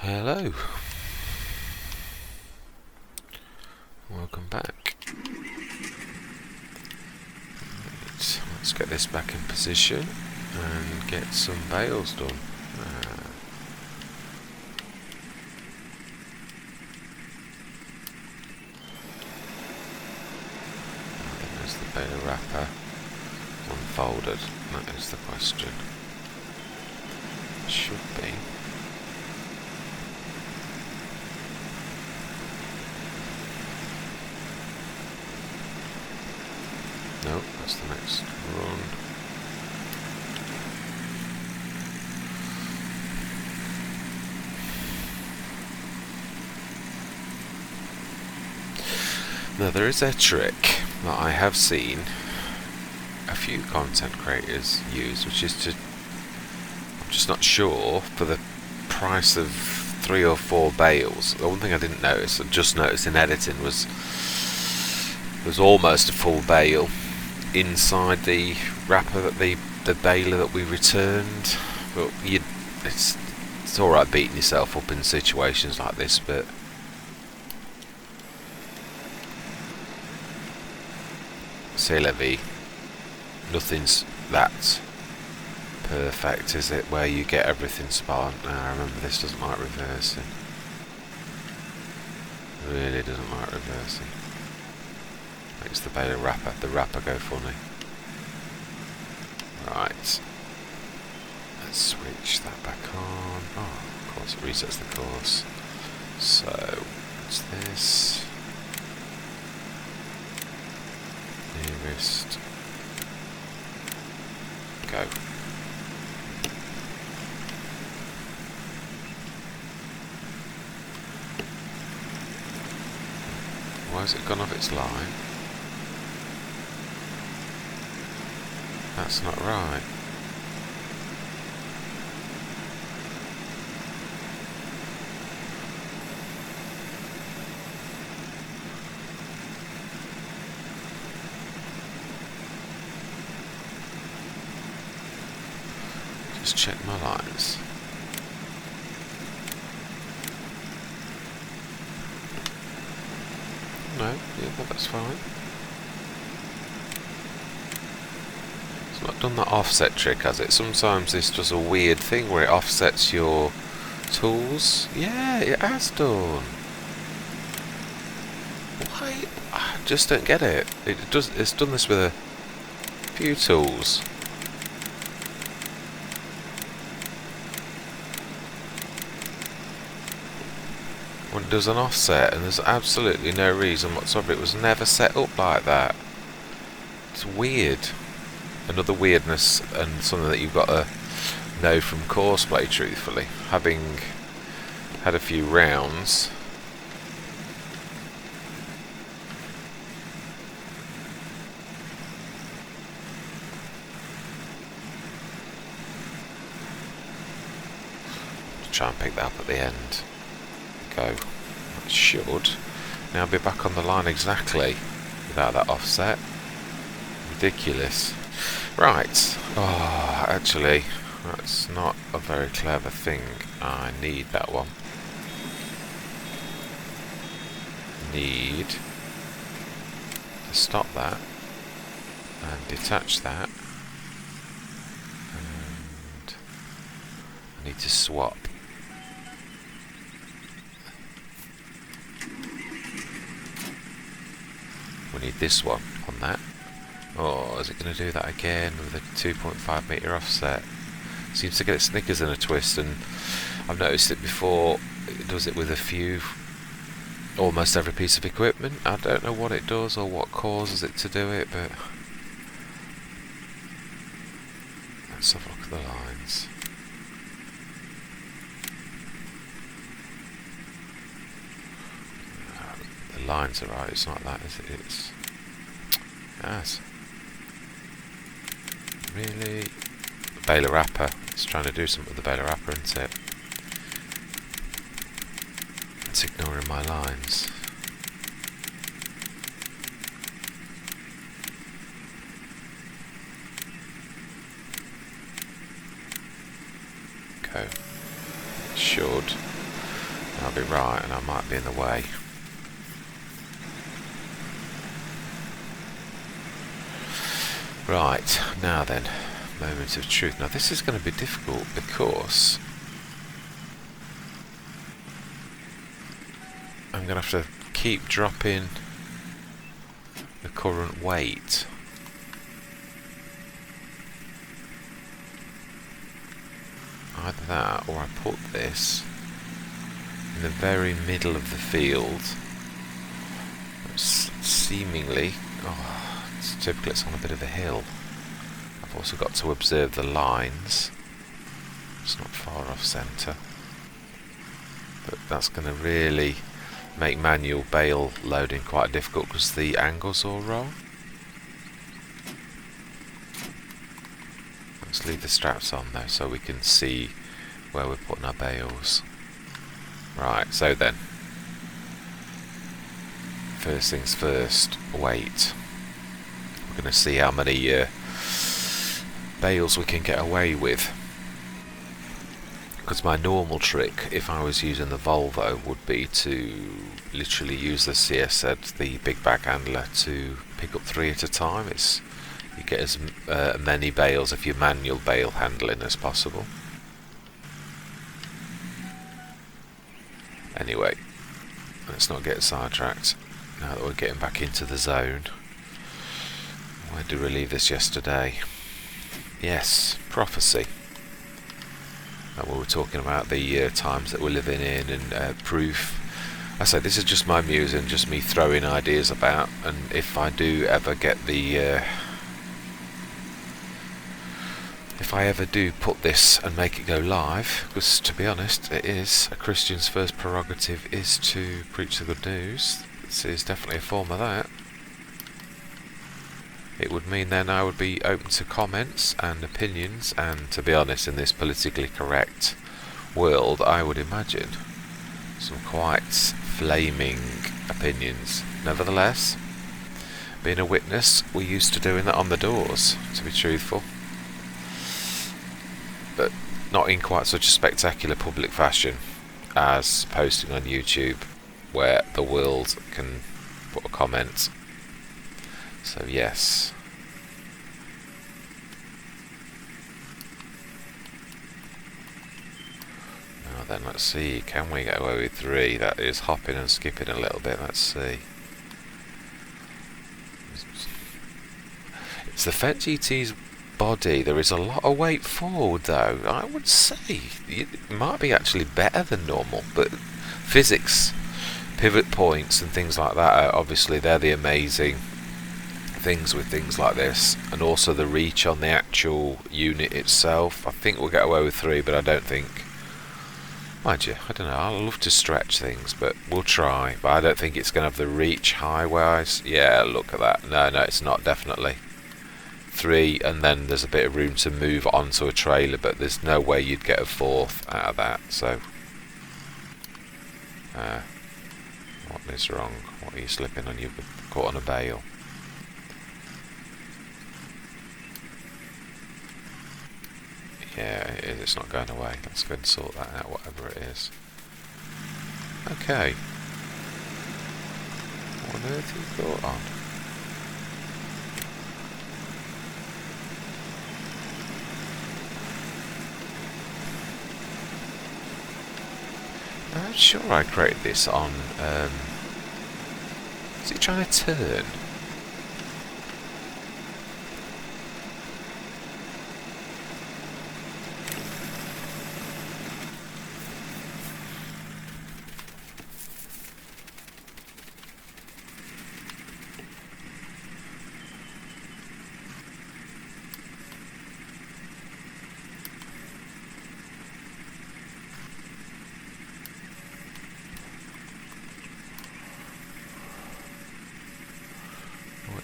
Hello, welcome back. Right, let's get this back in position and get some bales done. There's the bale wrapper unfolded, that is the question. Should be. No, that's the next run. Now there is a trick that I have seen a few content creators use, which is to, I'm just not sure, for the price of 3 or 4 bales. The one thing I didn't notice, I just noticed in editing, was almost a full bale inside the wrapper that the baler that we returned. But it's alright beating yourself up in situations like this, but c'est la vie. Nothing's that perfect, is it, where you get everything spot on. Now remember, this doesn't like reversing. Really doesn't like reversing. Makes the baler the wrapper go funny. Right, let's switch that back on. Oh, of course it resets the course. So what's this? Nearest. Go. Why has it gone off its line? That's not right. Just check my lines. No, yeah, that's fine. It's not done that offset trick, has it? Sometimes this does a weird thing where it offsets your tools. Yeah, it has done. Why? I just don't get it. It's done this with a few tools. When it does an offset, and there's absolutely no reason whatsoever. It was never set up like that. It's weird. Another weirdness, and something that you've got to know from Courseplay, truthfully. Having had a few rounds. Try and pick that up at the end. Go. That should now be back on the line exactly without that offset. Ridiculous. Right. Oh, actually, that's not a very clever thing. I need that one. Need to stop that and detach that. And I need to swap. We need this one on that. Oh, is it going to do that again with a 2.5 metre offset? Seems to get its knickers in a twist, and I've noticed it before. It does it with almost every piece of equipment. I don't know what it does or what causes it to do it, but let's have a look at the lines. The lines are right, it's not that, is it? It's... Yes. Really? The baler wrapper. It's trying to do something with the baler wrapper, isn't it? It's ignoring my lines. Go. It should I'll be right, and I might be in the way. Right, now then, moment of truth. Now this is going to be difficult because I'm going to have to keep dropping the current weight. Either that, or I put this in the very middle of the field. Seemingly, it's typical, it's on a bit of a hill. I've also got to observe the lines. It's not far off centre. But that's going to really make manual bale loading quite difficult because the angle's all wrong. Let's leave the straps on though so we can see where we're putting our bales. Right, so then, first things first, weight. We're going to see how many bales we can get away with. Because my normal trick, if I was using the Volvo, would be to literally use the CSZ, the big bag handler, to pick up 3 at a time. You get as many bales if you're manual bale handling as possible. Anyway, let's not get sidetracked. Now that we're getting back into the zone. Where did we leave this yesterday? Yes, prophecy. And we were talking about the times that we're living in and proof. I say this is just my musing, just me throwing ideas about, and if I do ever get the if I ever do put this and make it go live, because to be honest, it is a Christian's first prerogative is to preach the good news. This is definitely a form of that. It would mean then I would be open to comments and opinions, and to be honest, in this politically correct world, I would imagine some quite flaming opinions. Nevertheless, being a witness, we're used to doing that on the doors, to be truthful. But not in quite such a spectacular public fashion as posting on YouTube, where the world can put a comment. So yes. Now then, let's see, can we get away with 3? That is hopping and skipping a little bit, let's see. It's the Fett GT's body. There is a lot of weight forward though. I would say it might be actually better than normal, but physics, pivot points and things like that are obviously they're the amazing things with things like this, and also the reach on the actual unit itself. I think we'll get away with 3, but I don't think, mind you, I don't know, I'll love to stretch things, but we'll try. But I don't think it's going to have the reach high-wise. Yeah, look at that. No, it's not, definitely 3, and then there's a bit of room to move onto a trailer, but there's no way you'd get a 4th out of that. So what is wrong? What are you slipping on? You've caught on a bale. Yeah, it is. It's not going away. Let's go and sort that out, whatever it is. Okay. What on earth have you got on? I'm sure I created this on... is it trying to turn?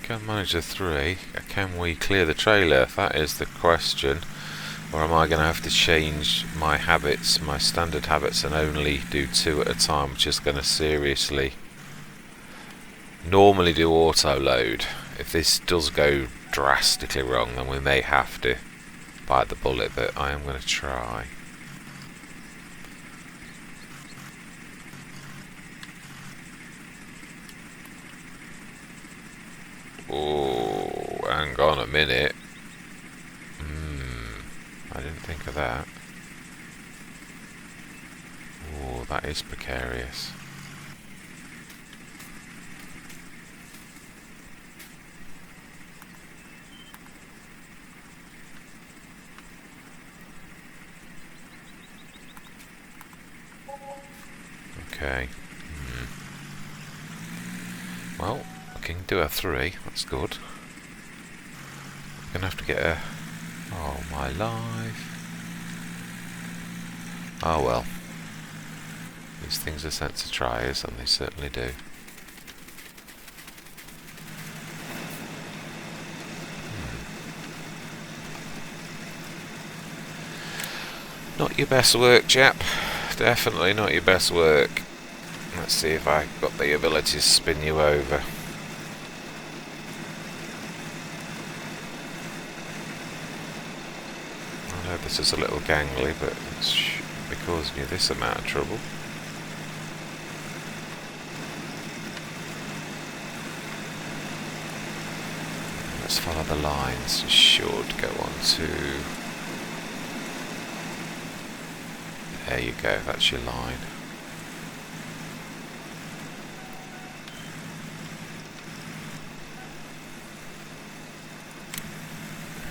Can manage the 3. Can we clear the trailer? That is the question. Or am I going to have to change my habits, my standard habits, and only do 2 at a time, which is going to seriously normally do auto load. If this does go drastically wrong, then we may have to bite the bullet, but I am going to try. Oh, hang on a minute. I didn't think of that. Oh, that is precarious. Okay. Well, I can do a 3. That's good. I'm gonna have to get a... Oh, my life. Oh well. These things are sent to try us, and they certainly do. Not your best work, chap. Definitely not your best work. Let's see if I've got the ability to spin you over. I know this is a little gangly, but it shouldn't be causing you this amount of trouble. Let's follow the lines. You should go on to... There you go, that's your line.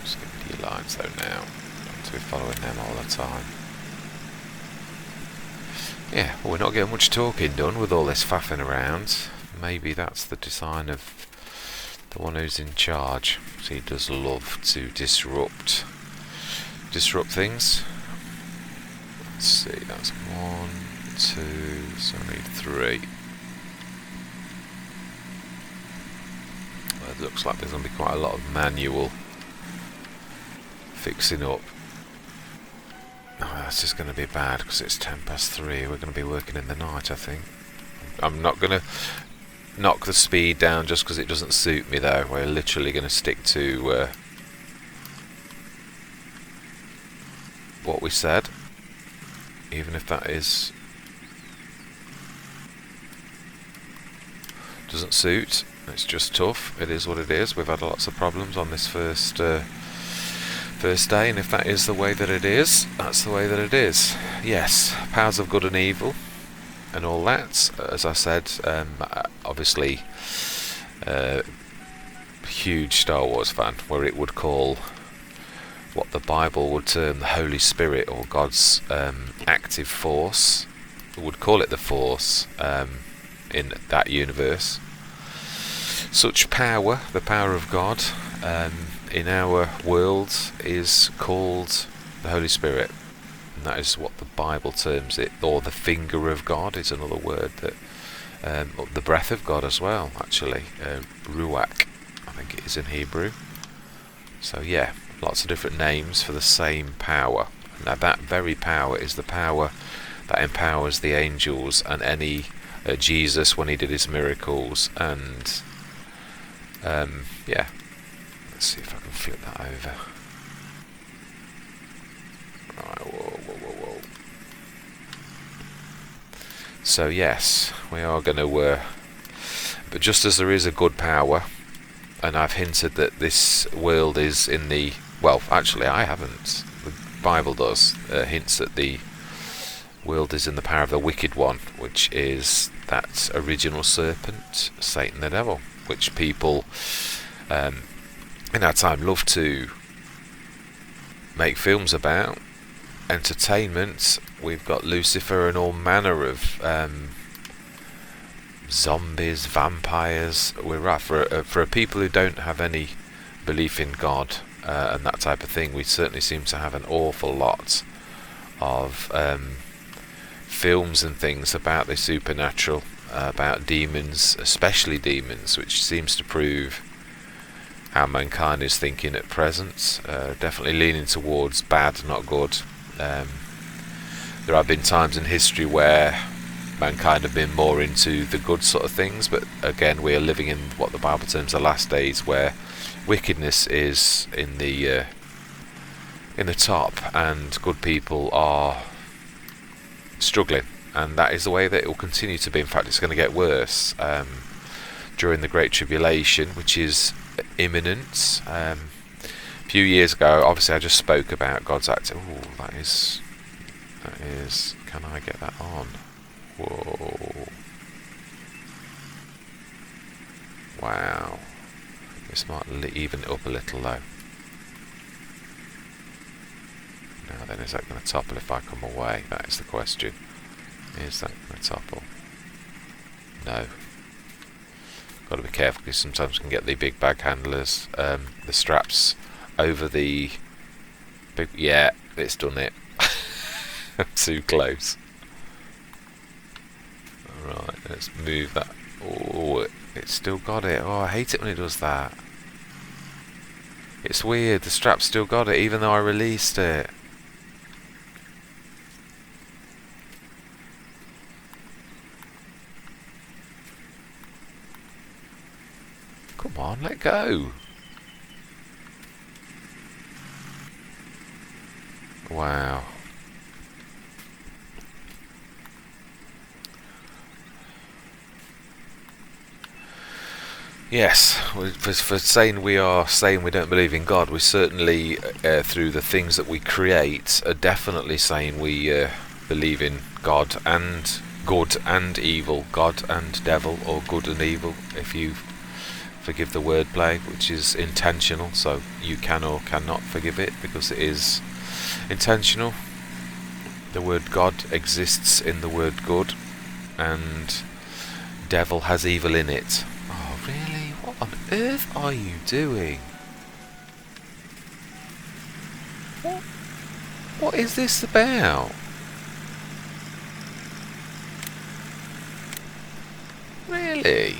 Just give me your lines though now. Don't to be following them all the time. Yeah, well, we're not getting much talking done with all this faffing around. Maybe that's the design of the one who's in charge. So he does love to disrupt things. Let's see, that's 1, 2, so I need 3. Well, it looks like there's going to be quite a lot of manual fixing up. Oh, that's just going to be bad because it's 3:10. We're going to be working in the night, I think. I'm not going to knock the speed down just because it doesn't suit me though. We're literally going to stick to what we said, even if that doesn't suit. It's just tough. It is what it is. We've had lots of problems on this first day, and if that is the way that it is, that's the way that it is. Yes, powers of good and evil and all that. As I said, obviously huge Star Wars fan, where it would call what the Bible would term the Holy Spirit, or God's active force. It would call it the Force in that universe. Such power, the power of God, in our world is called the Holy Spirit, and that is what the Bible terms it, or the finger of God is another word that, the breath of God as well, actually, ruach, I think it is in Hebrew. So yeah, lots of different names for the same power. Now that very power is the power that empowers the angels and any Jesus when he did his miracles, and yeah. Let's see if I can flip that over. Right, whoa. So yes, we are going to... but just as there is a good power, and I've hinted that this world is in the... Well, actually I haven't. The Bible does. Hints that the world is in the power of the wicked one, which is that original serpent, Satan the devil, which people... in our time love to make films about. Entertainment, we've got Lucifer and all manner of zombies, vampires. We're right for people who don't have any belief in God and that type of thing. We certainly seem to have an awful lot of films and things about the supernatural, about demons, especially demons, which seems to prove how mankind is thinking at present. Definitely leaning towards bad, not good. There have been times in history where mankind have been more into the good sort of things, but again we are living in what the Bible terms the last days, where wickedness is in the top and good people are struggling, and that is the way that it will continue to be. In fact, it's going to get worse during the Great Tribulation, which is imminent. A few years ago, obviously I just spoke about God's act. Oh, that is, can I get that on? Whoa. Wow. This might even it up a little though. Now then, is that going to topple if I come away? That is the question. Is that going to topple? No. Got to be careful because sometimes you can get the big bag handlers, the straps over the big. Yeah, it's done it. Too close. Alright, let's move that. Oh, it's still got it. Oh, I hate it when it does that. It's weird, the strap's still got it even though I released it. Come on, let go. Wow. Yes, for saying we don't believe in God, we certainly, through the things that we create, are definitely saying we believe in God and good and evil, God and devil, or good and evil, if you forgive the wordplay, which is intentional, so you can or cannot forgive it because it is intentional. The word God exists in the word good, and devil has evil in it. Oh, really? What on earth are you doing? What is this about? Really?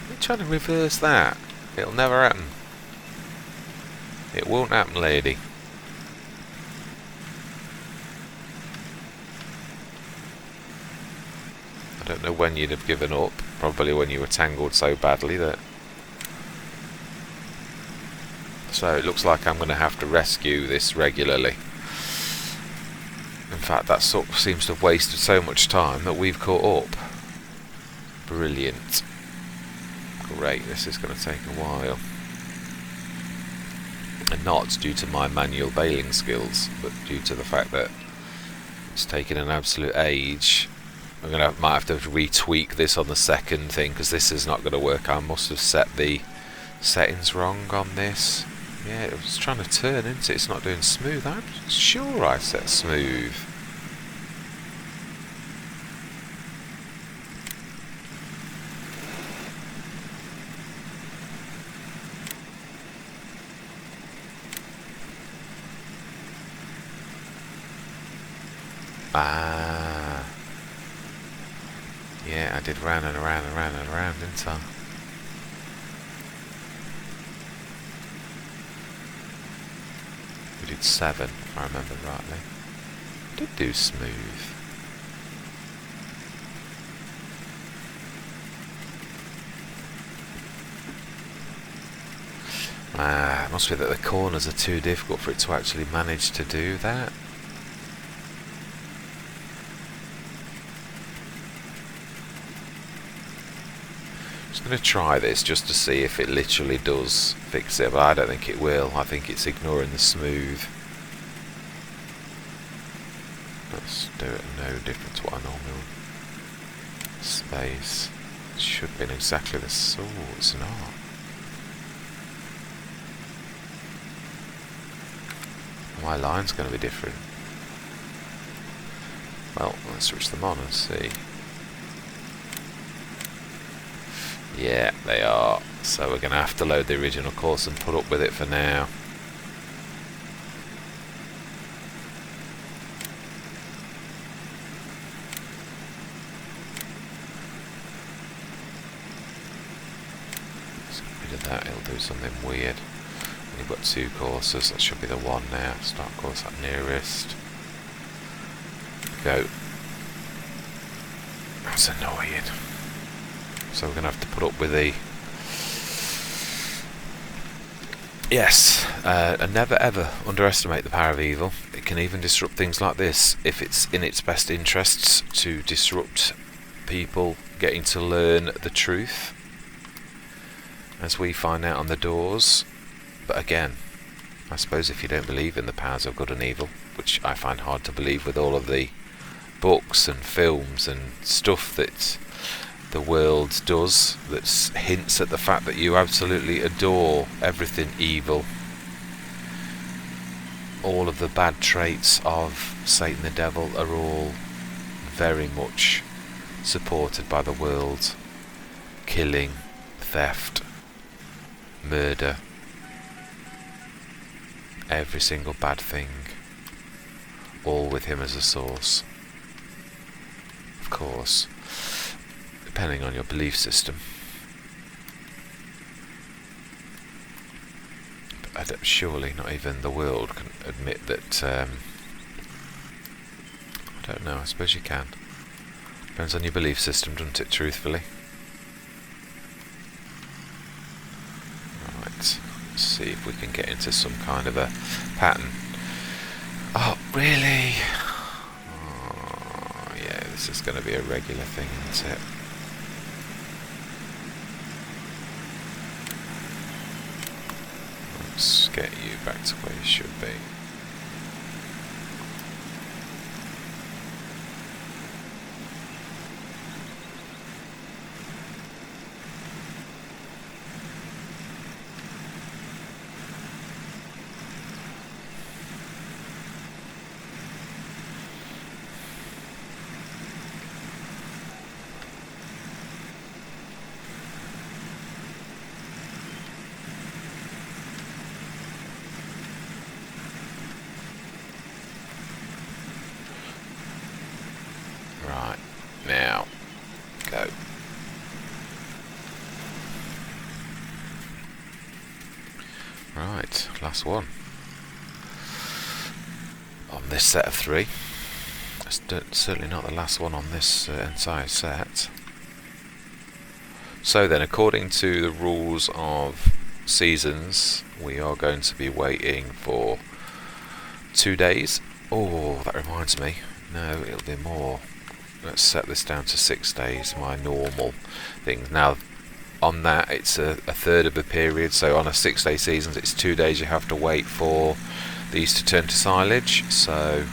You're trying to reverse that? It'll never happen. It won't happen, lady. I don't know when you'd have given up. Probably when you were tangled so badly that... So it looks like I'm going to have to rescue this regularly. In fact, that sort of seems to have wasted so much time that we've caught up. Brilliant. Great, this is going to take a while. And not due to my manual bailing skills, but due to the fact that it's taken an absolute age. Might have to retweak this on the second thing because this is not going to work. I must have set the settings wrong on this. Yeah, it was trying to turn, isn't it? It's not doing smooth. I'm sure I set smooth. Ah. Yeah, I did round and around and around and around, didn't I? We did 7, if I remember rightly. I did do smooth. Ah, it must be that the corners are too difficult for it to actually manage to do that. I'm going to try this just to see if it literally does fix it, but I don't think it will. I think it's ignoring the smooth. Let's do it no different to what I normally would. Space. It should be in exactly the sort. It's not. My line's going to be different. Well, let's switch them on and see. Yeah, they are. So we're going to have to load the original course and put up with it for now. Let's get rid of that, it'll do something weird. We've got 2 courses, that should be the one now. Start course at nearest. Go. That's annoying. So we're going to have to put up with the... Yes, and never ever underestimate the power of evil. It can even disrupt things like this if it's in its best interests to disrupt people getting to learn the truth. as we find out on the doors. But again, I suppose if you don't believe in the powers of good and evil, which I find hard to believe with all of the books and films and stuff that the world does that hints at the fact that you absolutely adore everything evil, all of the bad traits of Satan the devil are all very much supported by the world. Killing, theft, murder, every single bad thing, all with him as a source. Of course, depending on your belief system. But surely not even the world can admit that. I don't know, I suppose you can. Depends on your belief system, doesn't it, truthfully? Right, let's see if we can get into some kind of a pattern. Oh, really? Oh, yeah, this is going to be a regular thing, isn't it? Let's get you back to where you should be. Right, now, go. Right, last one. On this set of 3. It's certainly not the last one on this entire set. So then, according to the rules of seasons, we are going to be waiting for 2 days. Oh, that reminds me. No, it'll be more. Let's set this down to 6 days, my normal thing. Now, on that, it's a third of a period, so on a 6-day season, it's 2 days you have to wait for these to turn to silage. So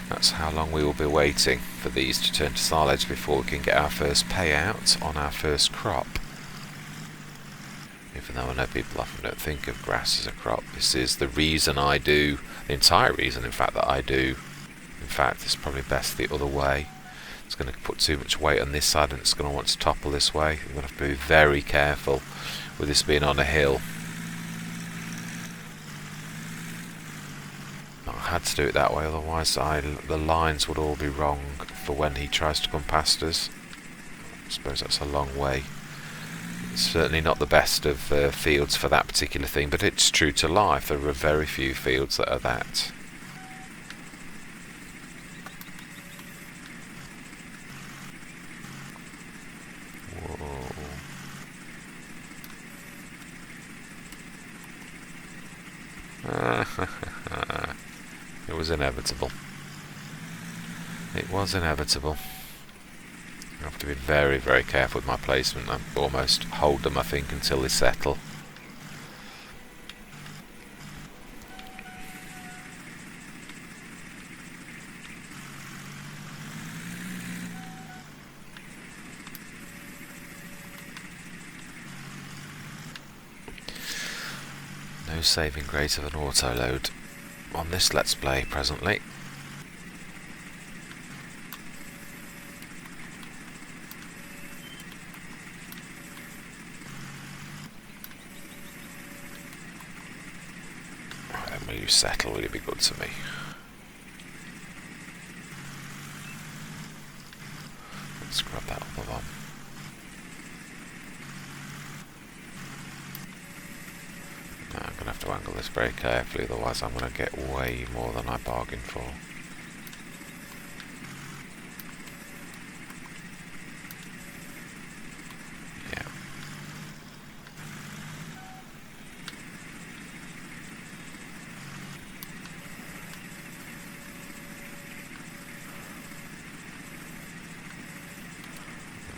that's how long we will be waiting for these to turn to silage before we can get our first payout on our first crop. Even though I know people often don't think of grass as a crop, this is the reason I do, the entire reason, in fact, that I do. In fact, it's probably best the other way. It's going to put too much weight on this side and it's going to want to topple this way. You're going to have to be very careful with this being on a hill. I had to do it that way, otherwise the lines would all be wrong for when he tries to come past us. I suppose that's a long way. It's certainly not the best of fields for that particular thing, but it's true to life. There are very few fields that are that. It was inevitable. It was inevitable. I have to be very, very careful with my placement. I almost hold them, I think, until they settle. No saving grace of an auto-load on this Let's Play presently. Right, then will you settle? Will you be good to me? Let's grab that other one. I'm going to have to angle this very carefully, otherwise I'm going to get way more than I bargained for. Yeah.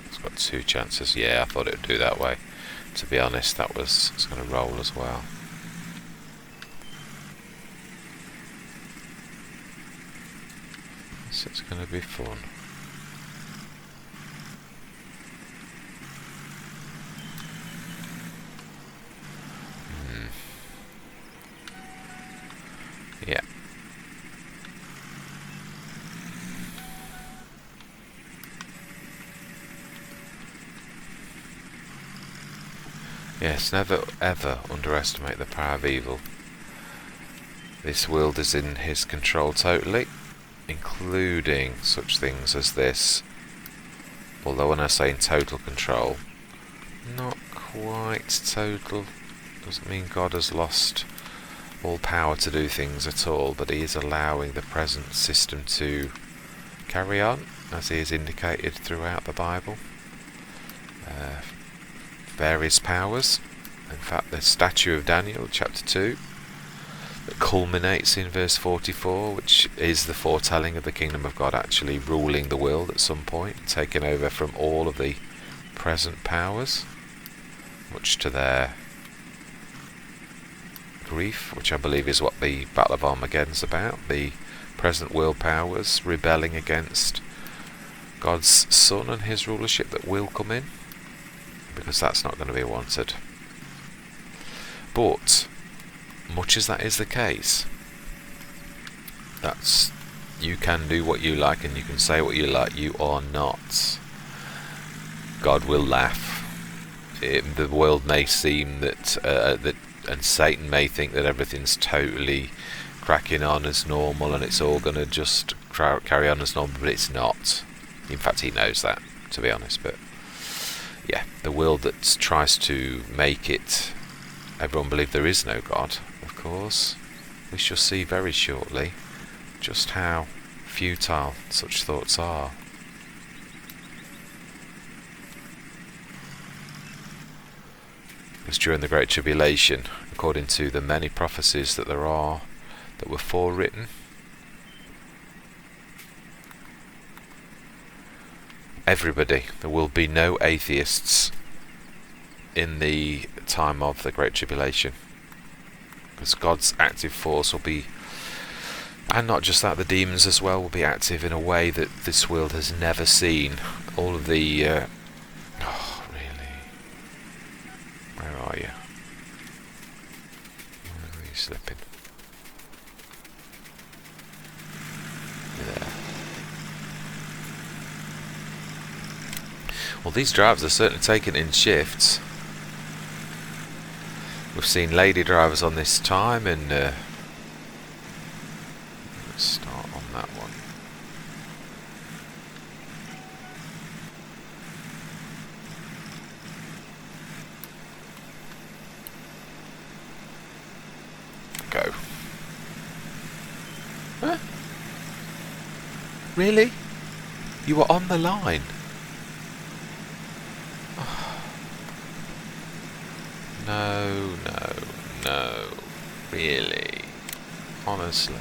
It's got 2 chances. Yeah, I thought it would do that way. to be honest, it's going to roll as well. So it's going to be fun. Yeah. Yes, never ever underestimate the power of evil. This world is in his control totally, including such things as this. Although when I say in total control, not quite total. Doesn't mean God has lost all power to do things at all, but he is allowing the present system to carry on, as he has indicated throughout the Bible. Various powers. In fact, the statue of Daniel, chapter 2, that culminates in verse 44, which is the foretelling of the kingdom of God actually ruling the world at some point, taking over from all of the present powers, much to their grief, which I believe is what the Battle of Armageddon's about. The present world powers rebelling against God's Son and his rulership that will come in, because that's not going to be wanted. But much as that is the case, that's, you can do what you like and you can say what you like, you are not. God will laugh. The world may seem that and Satan may think that everything's totally cracking on as normal and it's all going to just carry on as normal, but it's not. In fact, he knows that, to be honest. But yeah, the world that tries to make it everyone believe there is no God, of course, we shall see very shortly just how futile such thoughts are. Because during the Great Tribulation, according to the many prophecies that there are that were forewritten, everybody, there will be no atheists in the time of the Great Tribulation, because God's active force will be, and not just that, the demons as well will be active in a way that this world has never seen. All of the oh really, where are you? Where are you slipping? There. Well, these drivers are certainly taking in shifts. We've seen lady drivers on this time, and let's start on that one. Go. Huh? Really? You were on the line? No, really, honestly.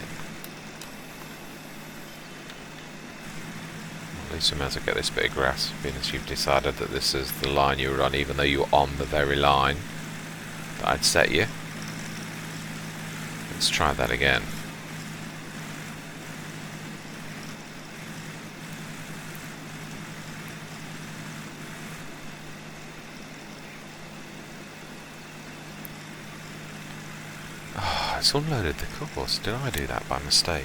At least we might as well get this bit of grass, being as you've decided that this is the line you were on, even though you were on the very line that I'd set you. Let's try that again. It's unloaded the course. Did I do that by mistake?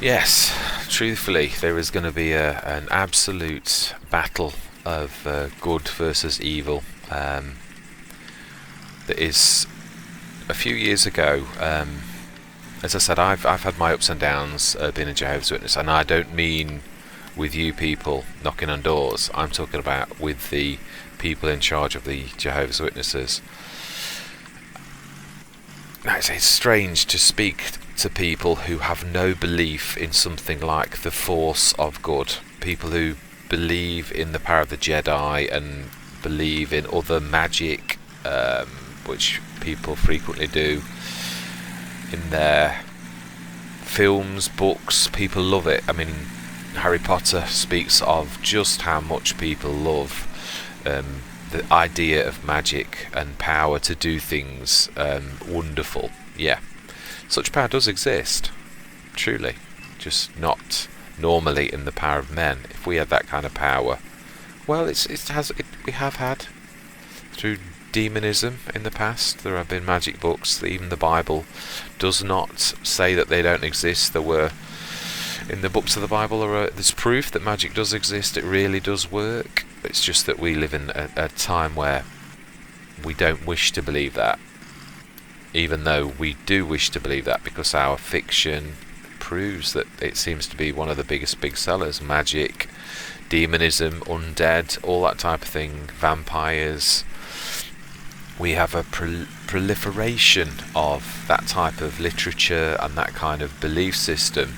Yes, truthfully, there is going to be an absolute battle of good versus evil. That is, a few years ago, as I said, I've had my ups and downs being a Jehovah's Witness, and I don't mean with you people knocking on doors. I'm talking about with the people in charge of the Jehovah's Witnesses. Now, it's strange to speak to people who have no belief in something like the force of good, people who believe in the power of the Jedi and believe in other magic which people frequently do in their films, books. People love it. I mean, Harry Potter speaks of just how much people love the idea of magic and power to do things wonderful. Yeah, such power does exist, truly, just not normally in the power of men. If we had that kind of power, well, we have had through demonism in the past. There have been magic books. Even the Bible does not say that they don't exist. There were, in the books of the Bible, there's proof that magic does exist. It really does work. It's just that we live in a time where we don't wish to believe that, even though we do wish to believe that, because our fiction proves that it seems to be one of the biggest big sellers. Magic, demonism, undead, all that type of thing, vampires. We have a proliferation of that type of literature and that kind of belief system,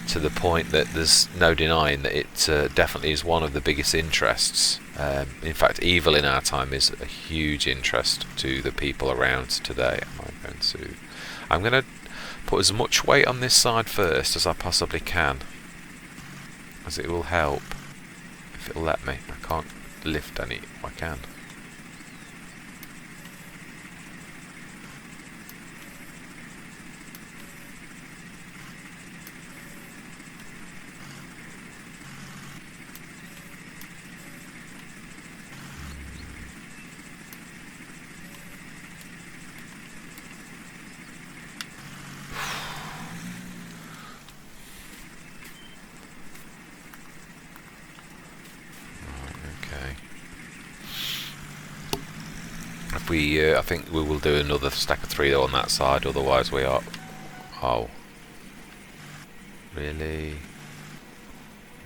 to the point that there's no denying that it definitely is one of the biggest interests. In fact, evil in our time is a huge interest to the people around today. I'm going to put as much weight on this side first as I possibly can, as it will help, if it'll let me. I can't lift any. I can. I think we will do another stack of 3 though on that side, otherwise we are... Oh. Really?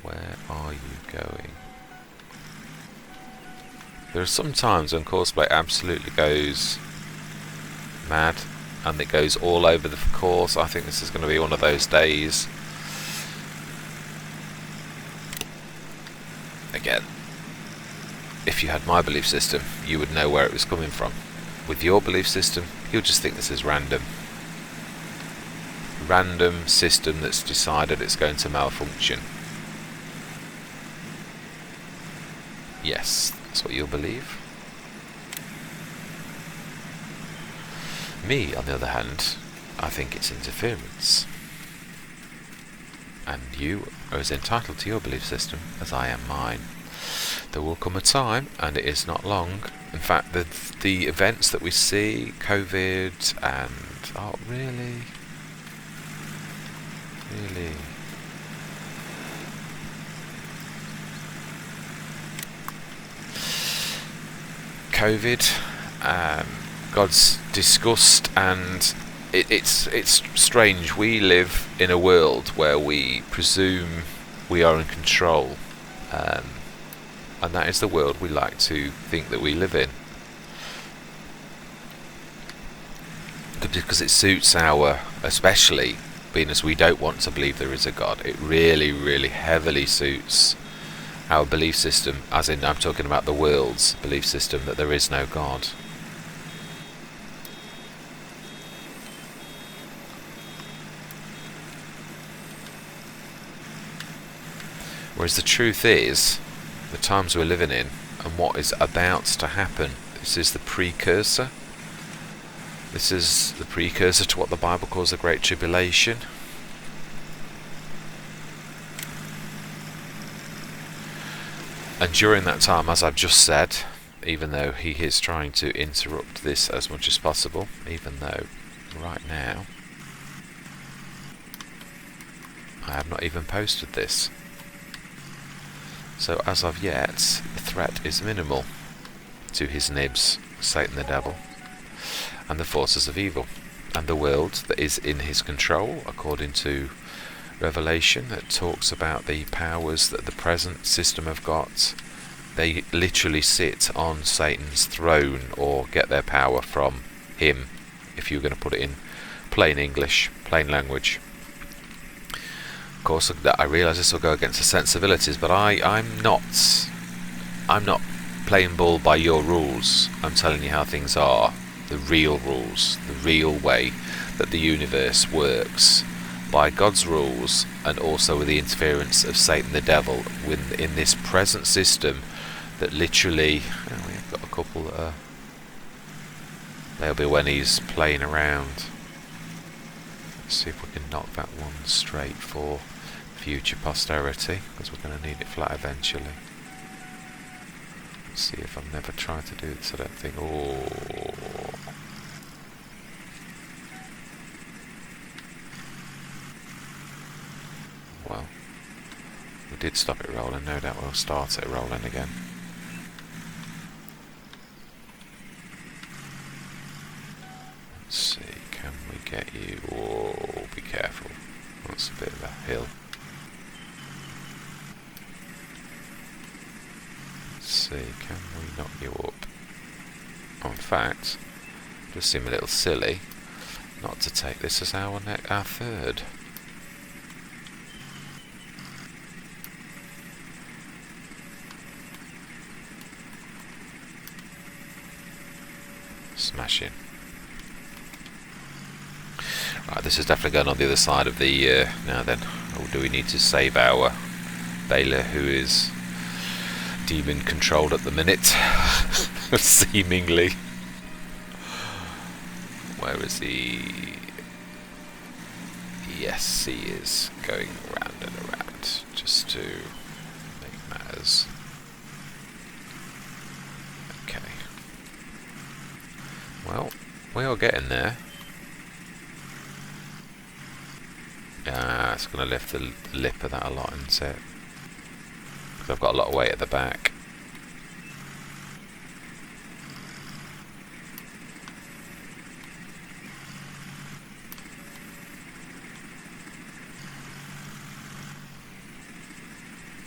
Where are you going? There are some times when Courseplay absolutely goes mad, and it goes all over the course. I think this is going to be one of those days. Again, if you had my belief system, you would know where it was coming from. With your belief system, you'll just think this is random. Random system that's decided it's going to malfunction. Yes, that's what you'll believe. Me, on the other hand, I think it's interference. And you are as entitled to your belief system as I am mine. There will come a time, and it is not long. In fact, the events that we see, COVID, and... Oh, really? Really? COVID, God's disgust, and it's strange. We live in a world where we presume we are in control. And that is the world we like to think that we live in, because it suits our, especially being as we don't want to believe there is a God, it really, really heavily suits our belief system, as in I'm talking about the world's belief system, that there is no God. Whereas the truth is, the times we're living in and what is about to happen, this is the precursor. This is the precursor to what the Bible calls the Great Tribulation. And during that time, as I've just said, even though he is trying to interrupt this as much as possible, even though right now I have not even posted this. So as of yet, the threat is minimal to his nibs, Satan the devil, and the forces of evil, and the world that is in his control, according to Revelation, that talks about the powers that the present system have got. They literally sit on Satan's throne, or get their power from him, if you're going to put it in plain English, plain language. Of course, I realise this will go against the sensibilities, but I'm not playing ball by your rules. I'm telling you how things are. the real rules, the real way that the universe works, by God's rules, and also with the interference of Satan the devil in this present system that literally, we've got a couple that are, they'll be when he's playing around. Let's see if we can knock that one straight for future posterity, because we're going to need it flat eventually. Let's see if I've never tried to do this. I don't think. Oh. Well, we did stop it rolling. No doubt we'll start it rolling again. Let's see. Can we get you? Oh, be careful. That's a bit of a hill. Let's see. Can we knock you up? Oh, in fact, just seem a little silly not to take this as our third. Smashing. Right, this is definitely going on the other side of the... now then, do we need to save our Bela, who is demon controlled at the minute? Seemingly. Where is he? Yes, he is going round and around, just to make matters. Okay. Well, we are getting there. It's going to lift the lip of that a lot, isn't it? Because I've got a lot of weight at the back.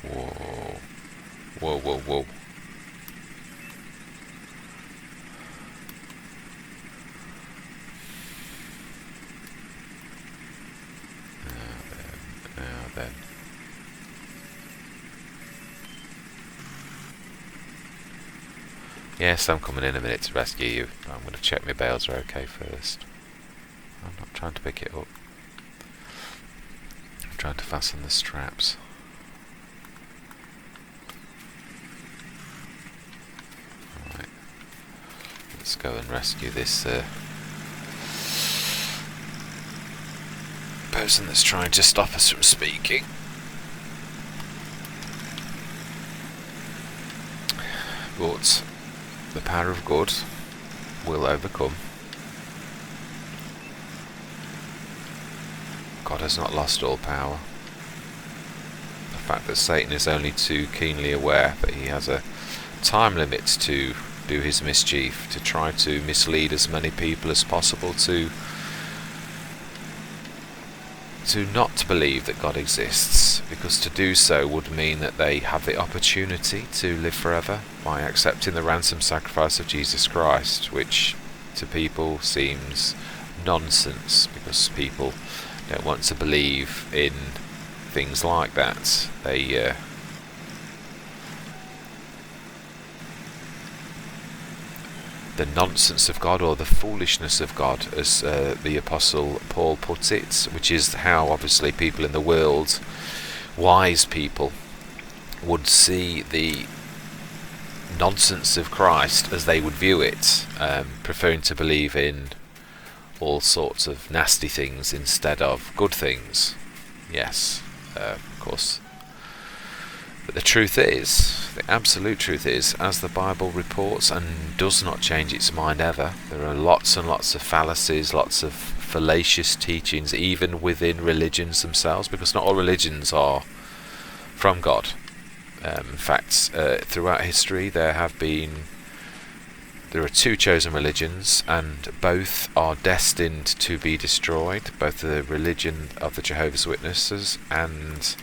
Whoa. Whoa, whoa, whoa. Then. Yes, I'm coming in a minute to rescue you, but I'm going to check my bales are okay first. I'm not trying to pick it up. I'm trying to fasten the straps. Alright. Let's go and rescue this person that's trying to stop us from speaking. But the power of God will overcome. God has not lost all power. The fact that Satan is only too keenly aware that he has a time limit to do his mischief, to try to mislead as many people as possible to not believe that God exists, because to do so would mean that they have the opportunity to live forever by accepting the ransom sacrifice of Jesus Christ, which to people seems nonsense, because people don't want to believe in things like that. They the nonsense of God, or the foolishness of God, as the Apostle Paul puts it, which is how obviously people in the world, wise people, would see the nonsense of Christ as they would view it, preferring to believe in all sorts of nasty things instead of good things. Yes, of course. But the truth is, the absolute truth is, as the Bible reports and does not change its mind ever, there are lots and lots of fallacies, lots of fallacious teachings, even within religions themselves, because not all religions are from God. In fact, throughout history there are two chosen religions, and both are destined to be destroyed, both the religion of the Jehovah's Witnesses and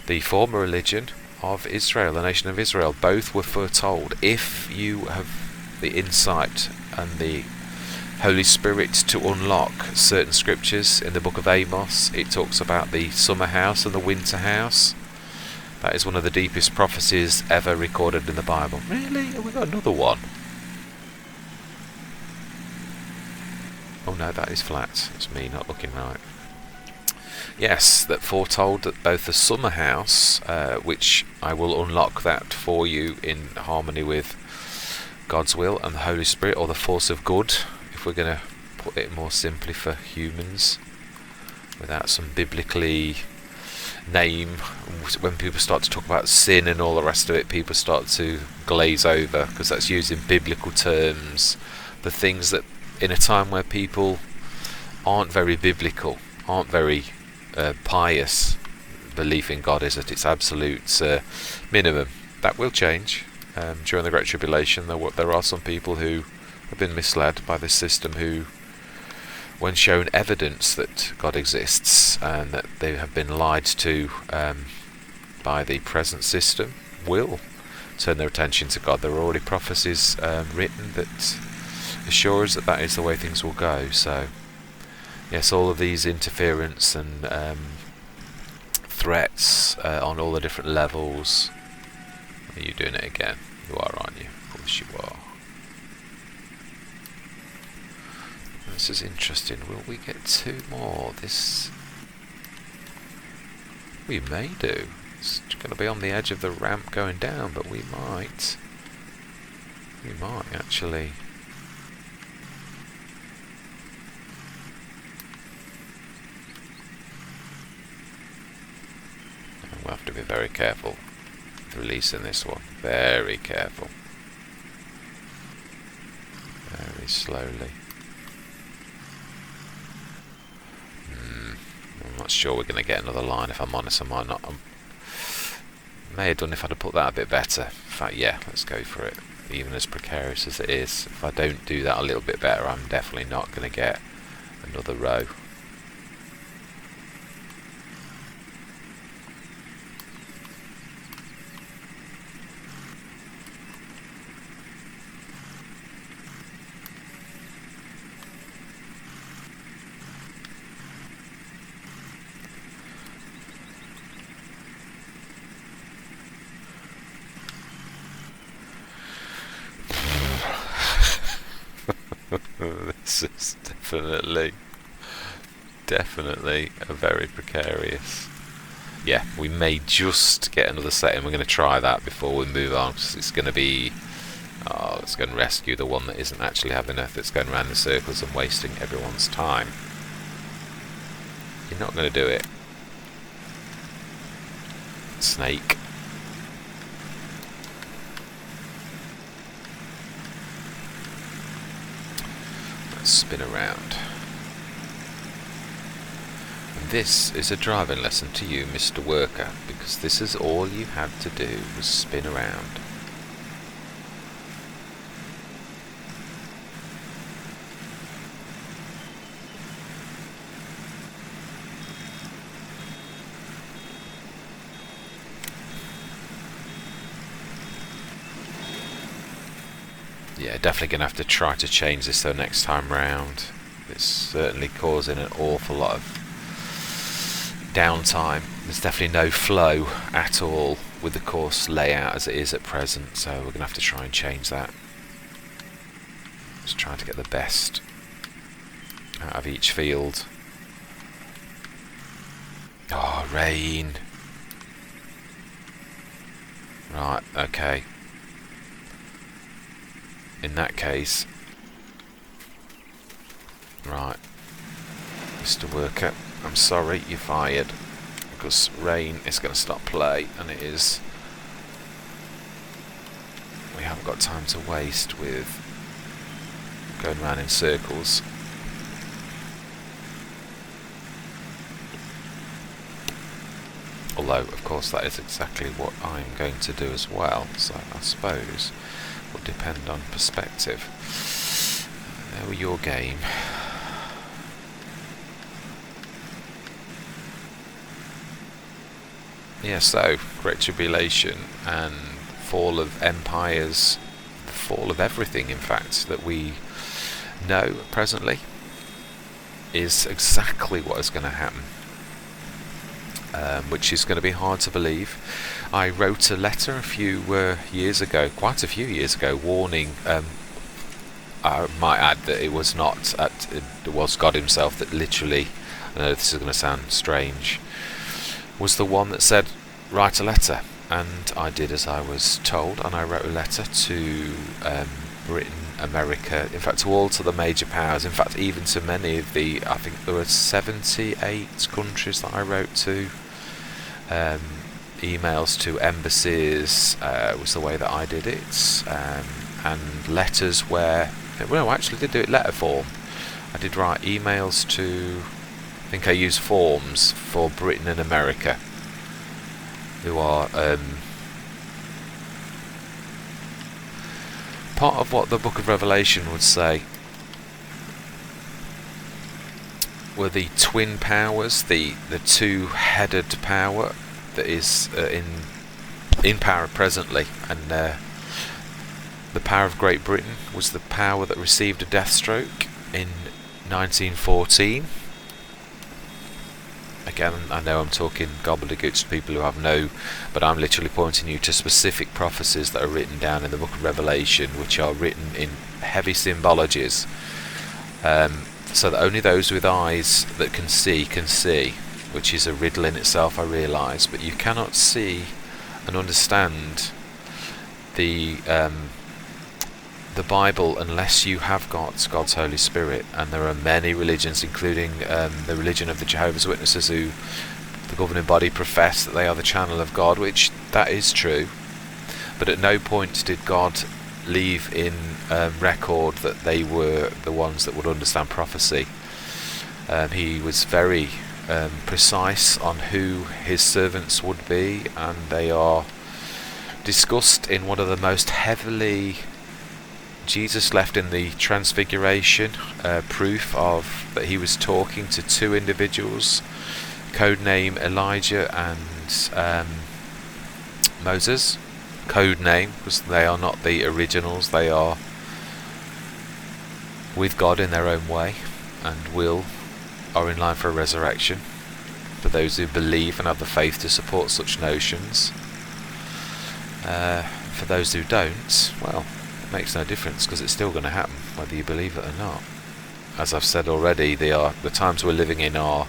the former religion of Israel, the nation of Israel. Both were foretold. If you have the insight and the Holy Spirit to unlock certain scriptures in the book of Amos, it talks about the summer house and the winter house. That is one of the deepest prophecies ever recorded in the Bible. Really? Have we got another one? Oh no, that is flat. It's me not looking right. Yes, that foretold that both the summer house, which I will unlock that for you in harmony with God's will and the Holy Spirit, or the force of good, if we're going to put it more simply for humans, without some biblically name. When people start to talk about sin and all the rest of it, people start to glaze over, because that's using biblical terms. The things that, in a time where people aren't very biblical, aren't very pious, belief in God is at its absolute minimum. That will change. During the Great Tribulation, there are some people who have been misled by this system, who, when shown evidence that God exists and that they have been lied to by the present system, will turn their attention to God. There are already prophecies written that assure us that that is the way things will go. So yes, all of these interference and threats on all the different levels. Are you doing it again? You are, aren't you? Of course you are. This is interesting. Will we get 2 more? This we may do. It's going to be on the edge of the ramp going down, but we might actually. We'll have to be very careful with releasing this one. Very careful. Very slowly. I'm not sure we're going to get another line, if I'm honest. I might not. May have done if I'd have put that a bit better. In fact, yeah, let's go for it. Even as precarious as it is, if I don't do that a little bit better, I'm definitely not going to get another row. This is definitely a very precarious. Yeah, we may just get another set in. We're going to try that before we move on, because it's going to be let's go and rescue the one that isn't actually having enough, that's going around in circles and wasting everyone's time. You're not going to do it, snake. Spin around. And this is a driving lesson to you, Mr. Worker, because this is all you had to do was spin around. Yeah, definitely going to have to try to change this though next time round. It's certainly causing an awful lot of downtime. There's definitely no flow at all with the course layout as it is at present, so we're going to have to try and change that. Just trying to get the best out of each field. Oh, rain. Right, okay. In that case, right, Mr. Worker, I'm sorry, you're fired, because rain is going to stop play, and it is. We haven't got time to waste with going around in circles. Although, of course, that is exactly what I'm going to do as well, so I suppose will depend on perspective. There were your game. Yeah, so Great Tribulation and fall of empires, the fall of everything, in fact, that we know presently, is exactly what is going to happen. Which is going to be hard to believe. I wrote a letter a few years ago, quite a few years ago, warning I might add that it was not it was God himself that literally, I know this is going to sound strange, was the one that said, write a letter. And I did as I was told, and I wrote a letter to Britain, America, in fact to all to the major powers, in fact even to many of the, I think there were 78 countries that I wrote to. Emails to embassies was the way that I did it, and letters where, well, I actually did do it letter form. I did write emails to, I think I used forms for Britain and America, who are part of what the Book of Revelation would say were the twin powers, the two-headed power that is in power presently, and the power of Great Britain was the power that received a death stroke in 1914. Again, I know I'm talking gobbledygook to people who have no, but I'm literally pointing you to specific prophecies that are written down in the Book of Revelation, which are written in heavy symbologies, so that only those with eyes that can see, which is a riddle in itself, I realise, but you cannot see and understand the Bible unless you have got God's Holy Spirit. And there are many religions, including the religion of the Jehovah's Witnesses, who the governing body profess that they are the channel of God, which that is true, but at no point did God leave in record that they were the ones that would understand prophecy. He was very precise on who his servants would be, and they are discussed in one of the most heavily, Jesus left in the Transfiguration proof of that he was talking to two individuals, codename Elijah and Moses. Codename because they are not the originals, they are with God in their own way, and are in line for a resurrection for those who believe and have the faith to support such notions. For those who don't, well, it makes no difference, because it's still going to happen whether you believe it or not. As I've said already, the times we're living in are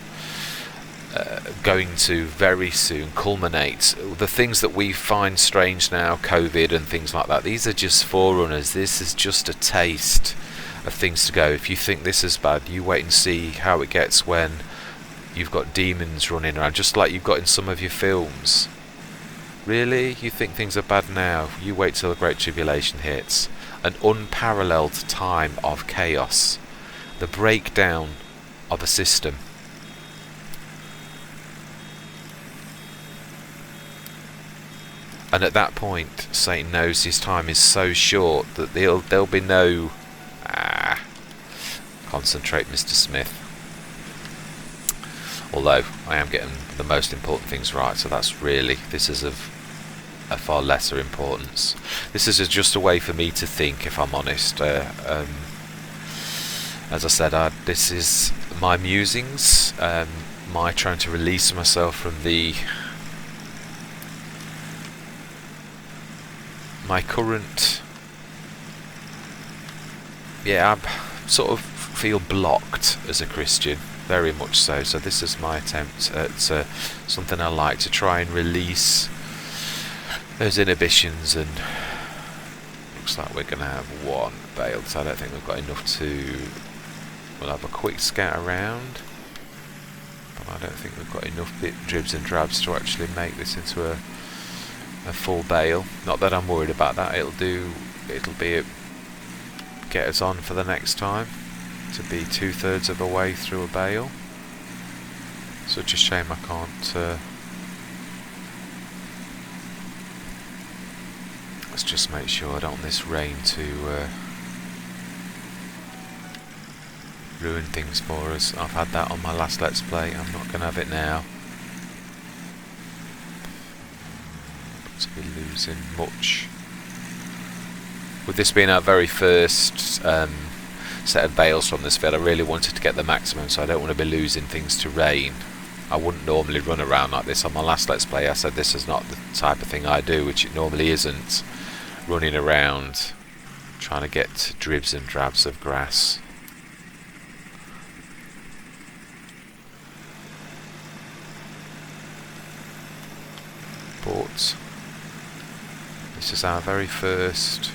going to very soon culminate. The things that we find strange now, COVID and things like that, these are just forerunners. This is just a taste of things to go. If you think this is bad, you wait and see how it gets when you've got demons running around, just like you've got in some of your films. Really? You think things are bad now? You wait till the Great Tribulation hits. An unparalleled time of chaos. The breakdown of a system. And at that point, Satan knows his time is so short that there'll be no... Concentrate, Mr. Smith. Although, I am getting the most important things right, so this is of a far lesser importance. This is just a way for me to think, if I'm honest. As I said, this is my musings, my trying to release myself from my current... I sort of feel blocked as a Christian, very much so. So this is my attempt at something I like to try and release those inhibitions. And looks like we're going to have one bale, so I don't think we've got enough to... We'll have a quick scout around, but I don't think we've got enough dribs and drabs to actually make this into a full bale. Not that I'm worried about that. Get us on for the next time to be 2/3 of the way through a bale. Such a shame I can't. Let's just make sure I don't want this rain to ruin things for us. I've had that on my last Let's Play. I'm not going to have it now. To be losing much. With this being our very first set of bales from this vid, I really wanted to get the maximum, so I don't want to be losing things to rain. I wouldn't normally run around like this. On my last Let's Play I said this is not the type of thing I do, which it normally isn't, running around trying to get dribs and drabs of grass. But this is our very first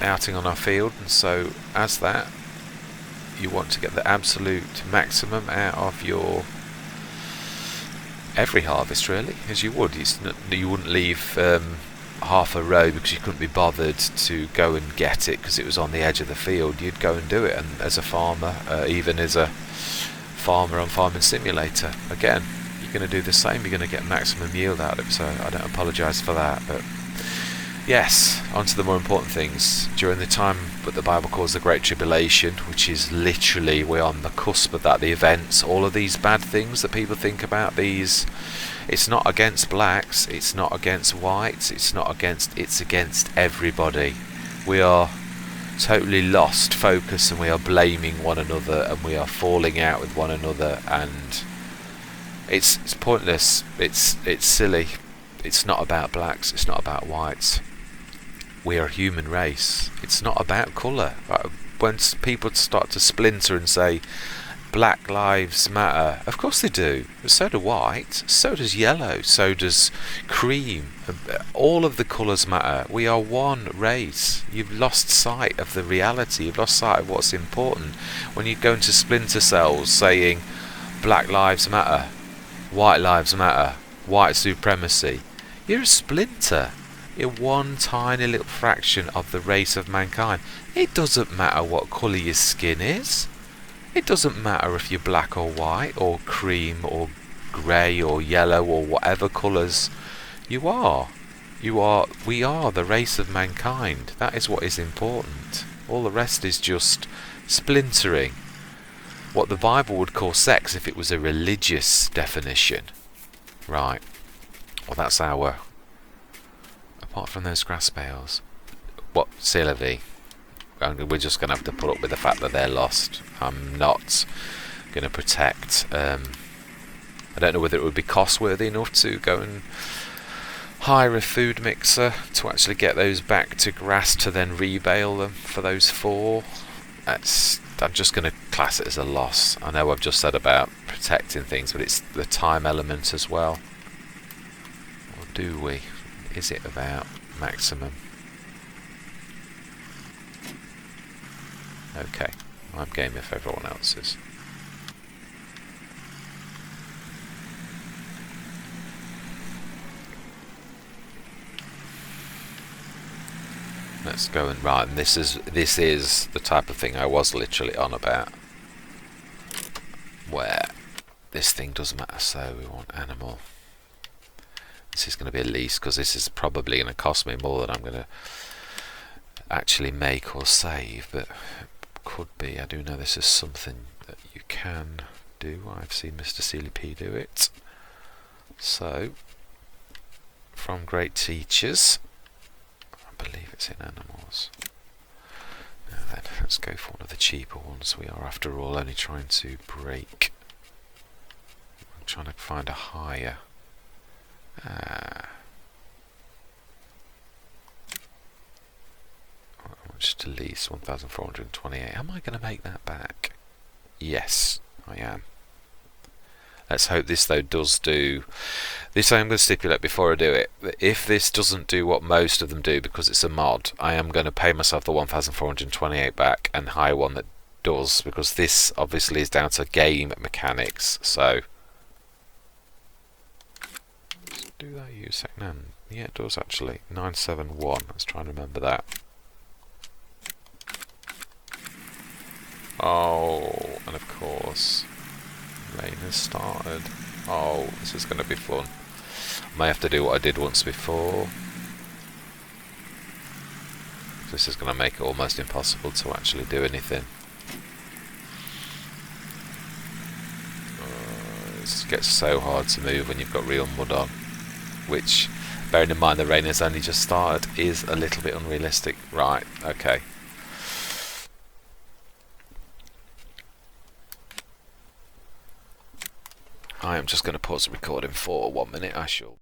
outing on our field, and so as that, you want to get the absolute maximum out of your every harvest, really, as you would. You wouldn't leave half a row because you couldn't be bothered to go and get it because it was on the edge of the field. You'd go and do it, and as a farmer, even as a farmer on Farming Simulator, again, you're going to do the same. You're going to get maximum yield out of it, so I don't apologise for that. But yes, on to the more important things. During the time what the Bible calls the Great Tribulation, which is literally, we're on the cusp of that, the events, all of these bad things that people think about, it's not against blacks, it's not against whites, it's against everybody. We are totally lost focus, and we are blaming one another, and we are falling out with one another, and it's pointless, it's silly. It's not about blacks, it's not about whites. We are a human race. It's not about colour. When people start to splinter and say Black Lives Matter, of course they do. So do white, so does yellow, so does cream. All of the colours matter. We are one race. You've lost sight of the reality. You've lost sight of what's important. When you go into splinter cells saying Black Lives Matter, White Lives Matter, white supremacy, you're a splinter. You're one tiny little fraction of the race of mankind. It doesn't matter what colour your skin is. It doesn't matter if you're black or white or cream or grey or yellow or whatever colours you are. We are the race of mankind. That is what is important. All the rest is just splintering. What the Bible would call sex if it was a religious definition. Right. Well, that's our... Apart from those grass bales. What, Sylvie? We're just going to have to put up with the fact that they're lost. I'm not going to protect... I don't know whether it would be cost worthy enough to go and hire a food mixer to actually get those back to grass to then rebale them for those 4. I'm just going to class it as a loss. I know I've just said about protecting things, but it's the time element as well. Or do we? Is it about maximum? Okay, I'm game if everyone else is. Let's go and right, and this is the type of thing I was literally on about, where this thing doesn't matter. So we want animal. This is going to be a lease because this is probably going to cost me more than I'm going to actually make or save, but it could be. I do know this is something that you can do. I've seen Mr. Sealy P do it. So, from Great Teachers, I believe it's in animals. Now then, let's go for one of the cheaper ones. We are, after all, only trying to break. I'm trying to find a higher. Much to lease 1,428. Am I going to make that back? Yes, I am. Let's hope this though does do. This I am going to stipulate before I do it. That if this doesn't do what most of them do because it's a mod, I am going to pay myself the 1,428 back and hire one that does, because this obviously is down to game mechanics. So do that use second hand? Yeah, it does actually. 971. Let's try and remember that. Oh, and of course, rain has started. Oh, this is going to be fun. I may have to do what I did once before. This is going to make it almost impossible to actually do anything. It gets so hard to move when you've got real mud on, which, bearing in mind the rain has only just started, is a little bit unrealistic. Right, okay. I am just going to pause the recording for 1 minute. I shall